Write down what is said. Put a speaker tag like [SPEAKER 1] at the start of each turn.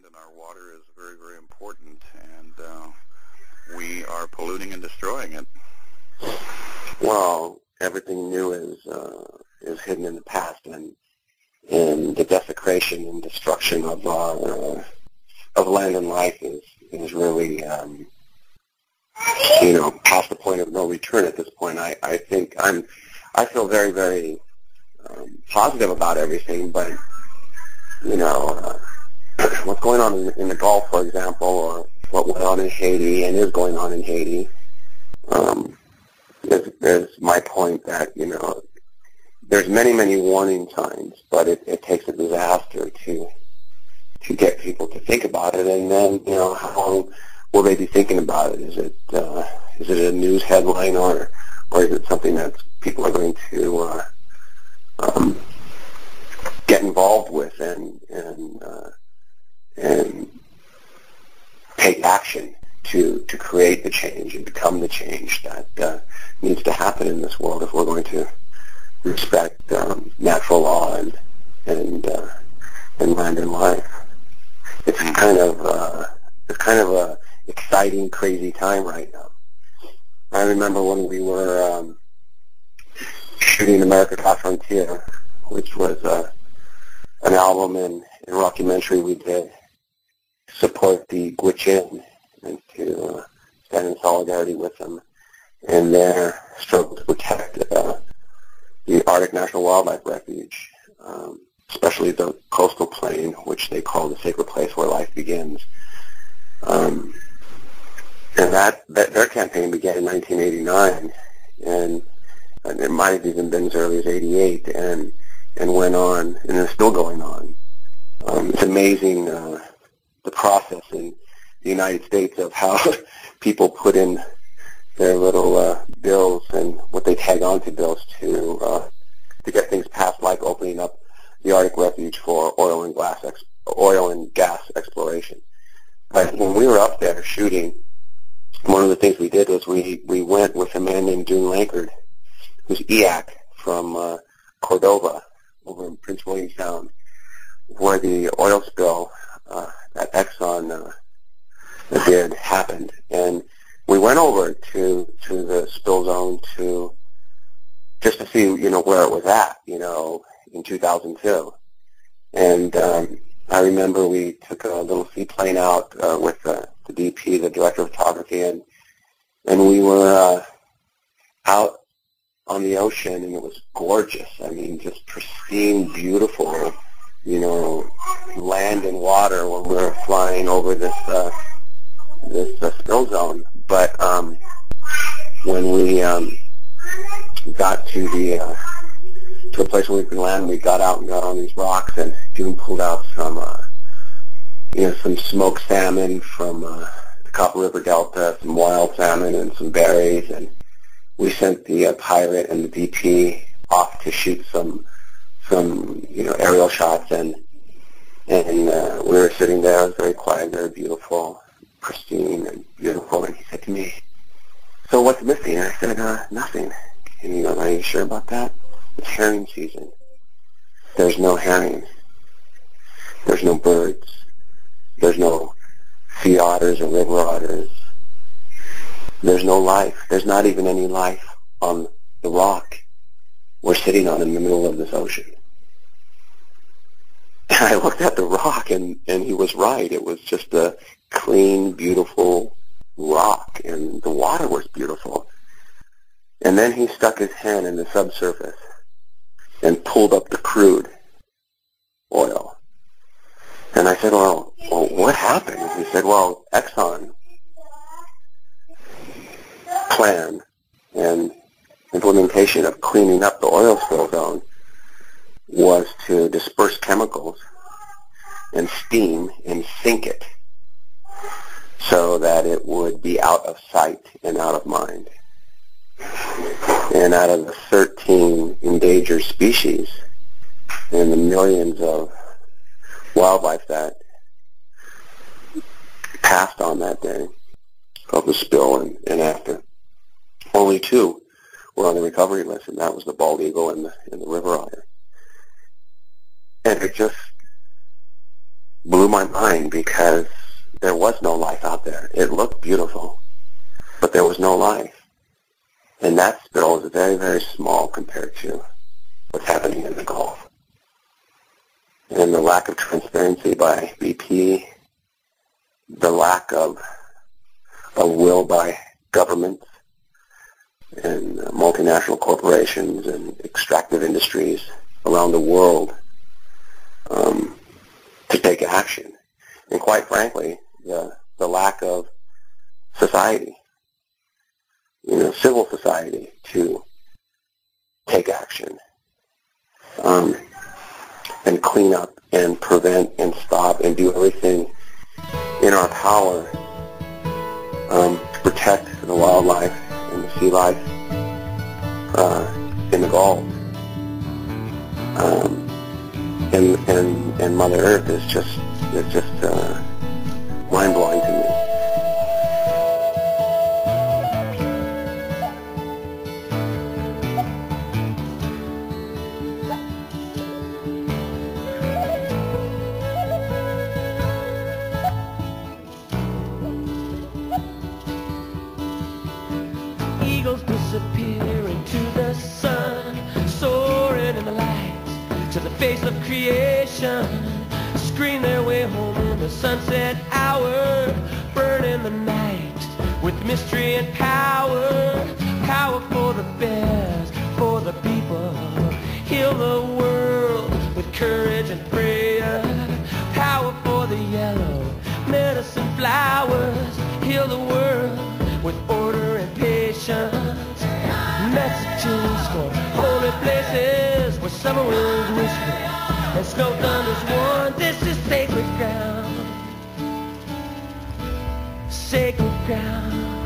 [SPEAKER 1] land and our water is very, very important, and we are polluting and destroying it.
[SPEAKER 2] Well, everything new is hidden in the past, and the desecration and destruction of land and life is really past the point of no return at this point. I think I feel very, very positive about everything, but what's going on in the Gulf, for example, or what went on in Haiti and is going on in Haiti, is my point that there's many, many warning signs, but it takes a disaster to get people to think about it, and then how long will they be thinking about it? Is it a news headline, or is it something that people are going to get involved with and take action to create the change and become the change that needs to happen in this world if we're going to respect natural law and land and life. It's kind of a exciting, crazy time right now. I remember when we were shooting America's Last Frontier, which was an album and rockumentary we did to support the Gwich'in and to stand in solidarity with them in their struggle to protect the Arctic National Wildlife Refuge, especially the coastal plain, which they call the sacred place where life begins. And that their campaign began in 1989, and it might have even been as early as 88, and went on, and is still going on. It's amazing the process in the United States of how people put in their little bills and what they tag on to bills to get things passed, like opening up the Arctic Refuge for oil and gas exploration. But when we were up there shooting, one of the things we did was we went with a man named Dune Lankard, who's EAC from Cordova over in Prince William Sound, where the oil spill that Exxon did happened. And we went over to the spill zone just to see, where it was at, in 2002. And I remember we took a little seaplane out with the DP, the director of photography, and we were out on the ocean, and it was gorgeous. I mean, just pristine, beautiful, land and water when we were flying over this spill zone. But when we got to a place where we could land, we got out and got on these rocks, and June pulled out some smoked salmon from the Copper River Delta, some wild salmon, and some berries, and we sent the pilot and the DP off to shoot some aerial shots, and we were sitting there. It was very quiet, very beautiful, pristine and beautiful. And he said to me, "So what's missing?" And I said, "Nothing." And he goes, "Are you sure about that? It's herring season. There's no herring. There's no birds. There's no sea otters or river otters. There's no life. There's not even any life on the rock we're sitting on in the middle of this ocean." And I looked at the rock, and he was right. It was just a clean, beautiful rock, and the water was beautiful. And then he stuck his hand in the subsurface and pulled up the crude oil. And I said, well, what happened? He said, well, Exxon plan and implementation of cleaning up the oil spill zone was to disperse chemicals and steam and sink it so that it would be out of sight and out of mind. And out of the 13 endangered species and the millions of wildlife that passed on that day of the spill and after, only 2 were on the recovery list, and that was the bald eagle and the river otter. And it just blew my mind because there was no life out there. It looked beautiful, but there was no life. And that spill is very, very small compared to what's happening in the Gulf. And the lack of transparency by BP, the lack of will by governments and multinational corporations and extractive industries around the world to take action. And quite frankly, the lack of society, civil society to take action and clean up and prevent and stop and do everything in our power to protect the wildlife and the sea life in the Gulf. And Mother Earth is just mind-blowing to me.
[SPEAKER 3] Eagles disappear into the sun, soaring in the lights to the face of creation, scream their way home in the sunset hour, burning the night with mystery and power, power for the bears, for the people, heal the world with courage and prayer, power for the yellow medicine flowers, heal the world with order and patience, messages for holy places where summer winds whisper and snow thunders warn. This is sacred ground, sacred ground.